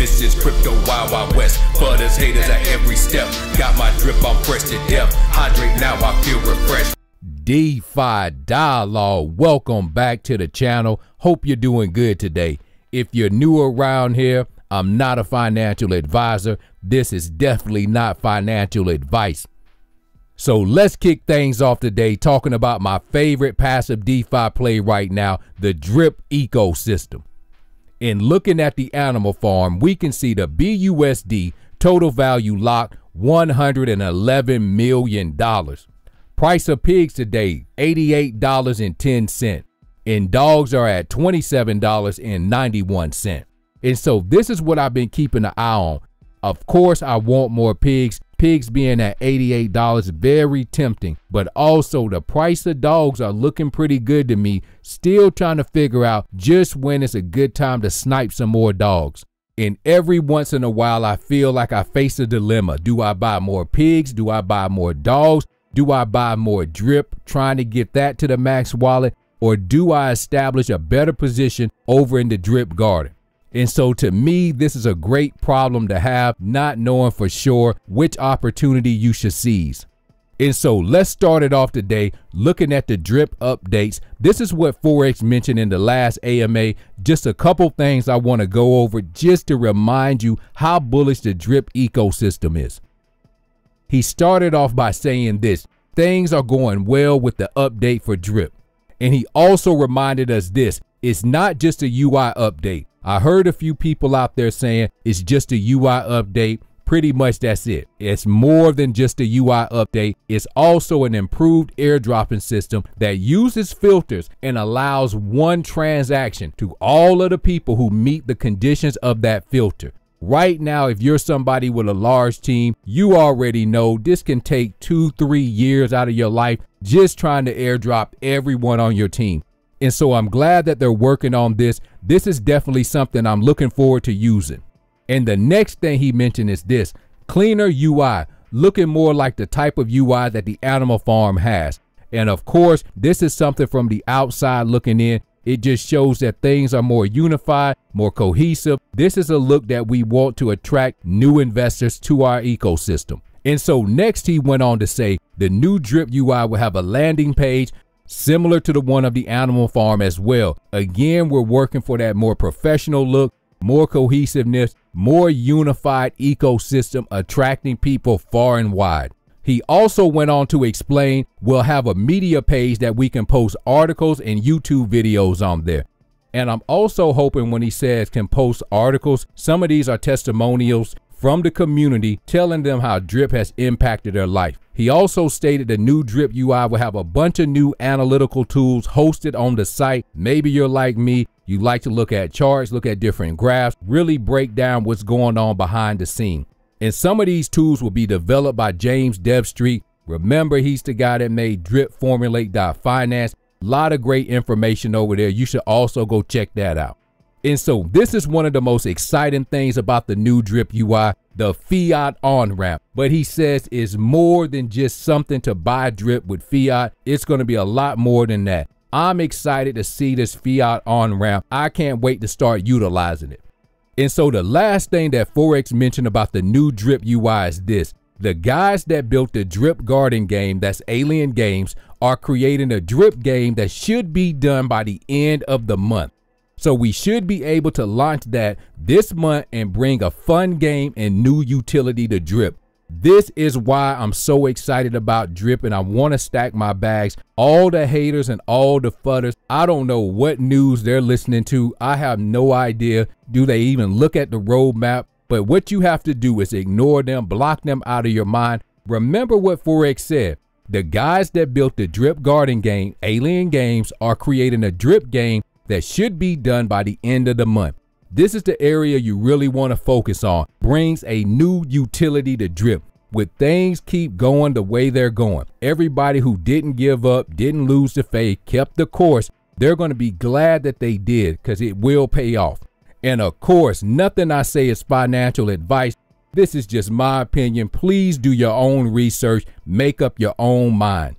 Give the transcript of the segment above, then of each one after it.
This is crypto Wild Wild West. For those haters at every step. Got my drip, I'm fresh to death. Hydrate now, I feel refreshed. DeFi Dialogue, welcome back to the channel. Hope you're doing good today. If you're new around here, I'm not a financial advisor. This is definitely not financial advice. So let's kick things off today talking about my favorite passive DeFi play right now, the Drip ecosystem. In looking at the animal farm, we can see the BUSD total value locked $111 million. Price of pigs today, $88.10. And dogs are at $27.91. And so this is what I've been keeping an eye on. Of course, I want more pigs. Pigs being at $88, very tempting. But also the price of dogs are looking pretty good to me. Still trying to figure out just when it's a good time to snipe some more dogs. And every once in a while, I feel like I face a dilemma. Do I buy more pigs? Do I buy more dogs? Do I buy more drip, trying to get that to the max wallet? Or do I establish a better position over in the drip garden? And so to me, this is a great problem to have, not knowing for sure which opportunity you should seize. And so let's start it off today looking at the drip updates. This is what Forex mentioned in the last AMA. Just a couple things I want to go over just to remind you how bullish the drip ecosystem is. He started off by saying this: things are going well with the update for drip. And he also reminded us this: it's not just a UI update. I heard a few people out there saying it's just a UI update. Pretty much that's it. It's more than just a UI update. It's also an improved airdropping system that uses filters and allows one transaction to all of the people who meet the conditions of that filter. Right now, if you're somebody with a large team, you already know this can take 2-3 years out of your life just trying to airdrop everyone on your team. And so I'm glad that they're working on this. This is definitely something I'm looking forward to using. And the next thing he mentioned is this: cleaner UI, looking more like the type of UI that the animal farm has. And of course, this is something from the outside looking in. It just shows that things are more unified, more cohesive. This is a look that we want to attract new investors to our ecosystem. And so next he went on to say the new Drip UI will have a landing page similar to the one of the animal farm as well. Again, we're working for that more professional look, more cohesiveness, more unified ecosystem, attracting people far and wide. He also went on to explain we'll have a media page that we can post articles and YouTube videos on there. And I'm also hoping when he says can post articles, some of these are testimonials from the community telling them how drip has impacted their life. He also stated the new Drip UI will have a bunch of new analytical tools hosted on the site. Maybe you're like me, you like to look at charts, look at different graphs, really break down what's going on behind the scene. And some of these tools will be developed by James Devstreet. Remember, he's the guy that made dripformulate.finance. A lot of great information over there. You should also go check that out. And so this is one of the most exciting things about the new Drip UI, the fiat on-ramp. But he says it's more than just something to buy drip with fiat. It's going to be a lot more than that. I'm excited to see this fiat on-ramp. I can't wait to start utilizing it. And so the last thing that Forex mentioned about the new Drip UI is this: the guys that built the Drip Garden game, that's Alien Games, are creating a drip game that should be done by the end of the month. So we should be able to launch that this month and bring a fun game and new utility to drip. This is why I'm so excited about drip, and I want to stack my bags. All the haters and all the fudders, I don't know what news they're listening to. I have no idea. Do they even look at the roadmap? But what you have to do is ignore them, block them out of your mind. Remember what Forex said. The guys that built the Drip Garden game, Alien Games, are creating a drip game that should be done by the end of the month. This is the area you really want to focus on. Brings a new utility to drip. With things keep going the way they're going, everybody who didn't give up, didn't lose the faith, kept the course, they're going to be glad that they did, because it will pay off. And of course, nothing I say is financial advice. This is just my opinion. Please do your own research, make up your own mind.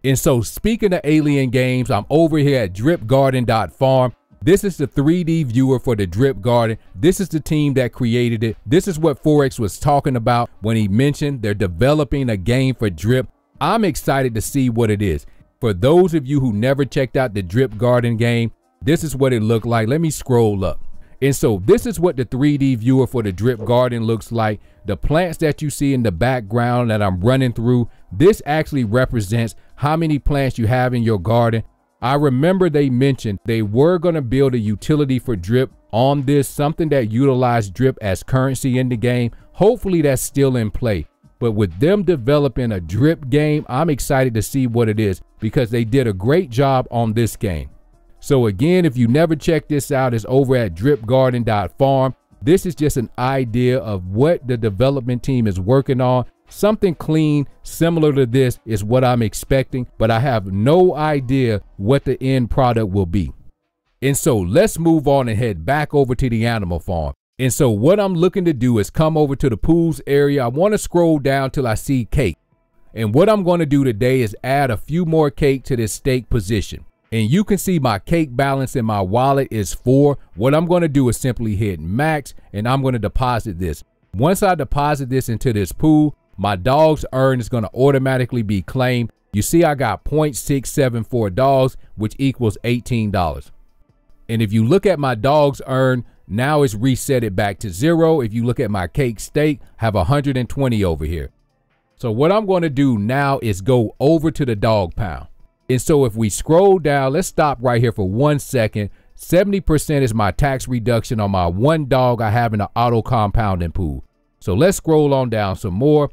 And so speaking of Alien Games, I'm over here at dripgarden.farm. This is the 3D viewer for the Drip Garden. This is the team that created it. This is what Forex was talking about when he mentioned they're developing a game for Drip. I'm excited to see what it is. For those of you who never checked out the Drip Garden game, this is what it looked like. Let me scroll up. And so this is what the 3D viewer for the Drip Garden looks like. The plants that you see in the background that I'm running through, this actually represents how many plants you have in your garden. I remember they mentioned they were going to build a utility for Drip on this, something that utilized Drip as currency in the game. Hopefully that's still in play. But with them developing a Drip game, I'm excited to see what it is because they did a great job on this game. So again, if you never checked this out, it's over at dripgarden.farm. This is just an idea of what the development team is working on. Something clean, similar to this is what I'm expecting, but I have no idea what the end product will be. And so let's move on and head back over to the animal farm. And so what I'm looking to do is come over to the pools area. I want to scroll down till I see cake. And what I'm going to do today is add a few more cake to this stake position. And you can see my cake balance in my wallet is 4. What I'm going to do is simply hit max and I'm going to deposit this. Once I deposit this into this pool, my dogs earn is going to automatically be claimed. You see I got 0.674 dogs, which equals $18. And if you look at my dogs earn, now it's reset it back to 0. If you look at my cake stake, I have 120 over here. So what I'm going to do now is go over to the dog pound. And so if we scroll down, let's stop right here for 1 second. 70% is my tax reduction on my one dog I have in the auto compounding pool. So let's scroll on down some more.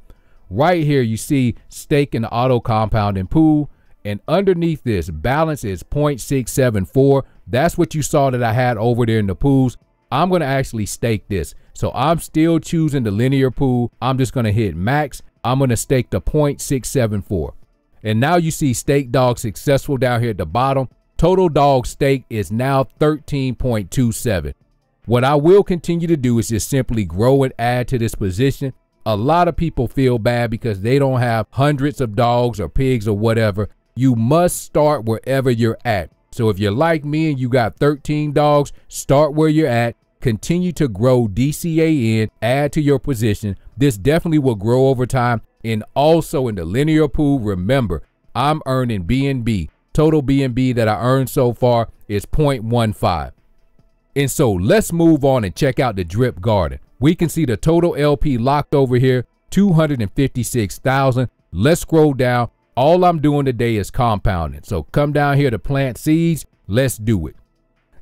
Right here, you see stake in the auto compounding pool. And underneath this, balance is 0.674. That's what you saw that I had over there in the pools. I'm going to actually stake this. So I'm still choosing the linear pool. I'm just going to hit max. I'm going to stake the 0.674. And now you see stake dog successful down here at the bottom. Total dog stake is now 13.27. What I will continue to do is just simply grow and add to this position. A lot of people feel bad because they don't have hundreds of dogs or pigs or whatever. You must start wherever you're at. So if you're like me and you got 13 dogs, start where you're at. Continue to grow DCA'ing, add to your position. This definitely will grow over time. And also in the linear pool, remember, I'm earning BNB. Total BNB that I earned so far is 0.15. And so let's move on and check out the Drip Garden. We can see the total LP locked over here, 256,000. Let's scroll down. All I'm doing today is compounding. So come down here to plant seeds. Let's do it.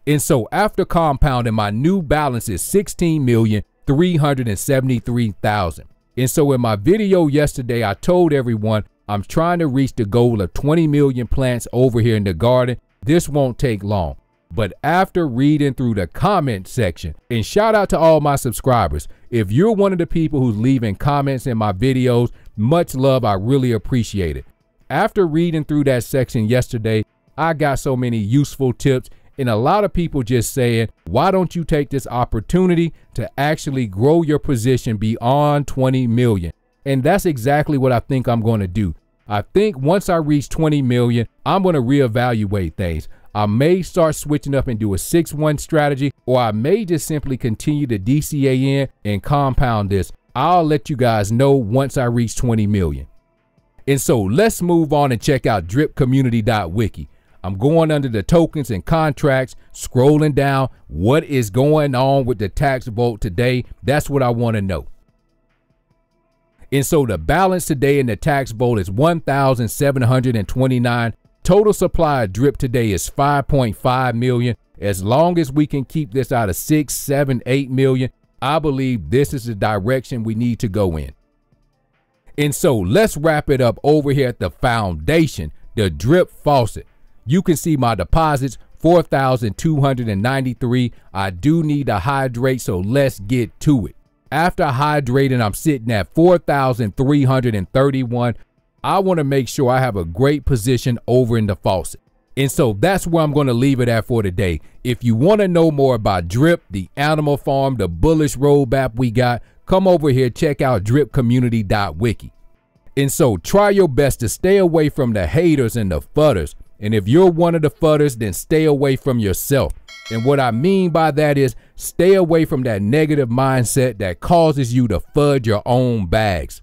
And so after compounding, my new balance is 16,373,000. And so in my video yesterday, I told everyone I'm trying to reach the goal of 20 million plants over here in the garden. This won't take long. But after reading through the comment section, and shout out to all my subscribers. If you're one of the people who's leaving comments in my videos, much love, I really appreciate it. After reading through that section yesterday, I got so many useful tips. And a lot of people just saying, why don't you take this opportunity to actually grow your position beyond 20 million? And that's exactly what I think I'm going to do. I think once I reach 20 million, I'm going to reevaluate things. I may start switching up and do a 6-1 strategy, or I may just simply continue to DCA'ing and compound this. I'll let you guys know once I reach 20 million. And so let's move on and check out dripcommunity.wiki. I'm going under the tokens and contracts, scrolling down. What is going on with the tax vote today? That's what I want to know. And so the balance today in the tax vote is 1,729. Total supply of drip today is 5.5 million. As long as we can keep this out of 6, 7, 8 million, I believe this is the direction we need to go in. And so let's wrap it up over here at the foundation, the Drip Faucet. You can see my deposits, 4,293. I do need to hydrate, so let's get to it. After hydrating, I'm sitting at 4,331. I want to make sure I have a great position over in the faucet. And so that's where I'm going to leave it at for today. If you want to know more about Drip, the animal farm, the bullish roadmap we got, come over here, check out dripcommunity.wiki. And so try your best to stay away from the haters and the fudders. And if you're one of the fudders, then stay away from yourself. And what I mean by that is stay away from that negative mindset that causes you to fudge your own bags.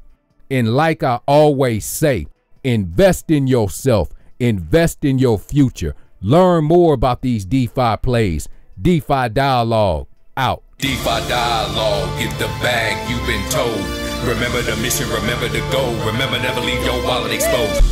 And like I always say, invest in yourself, invest in your future. Learn more about these DeFi plays. DeFi Dialogue out. DeFi Dialogue, get the bag you've been told. Remember the mission, remember the goal. Remember never leave your wallet exposed.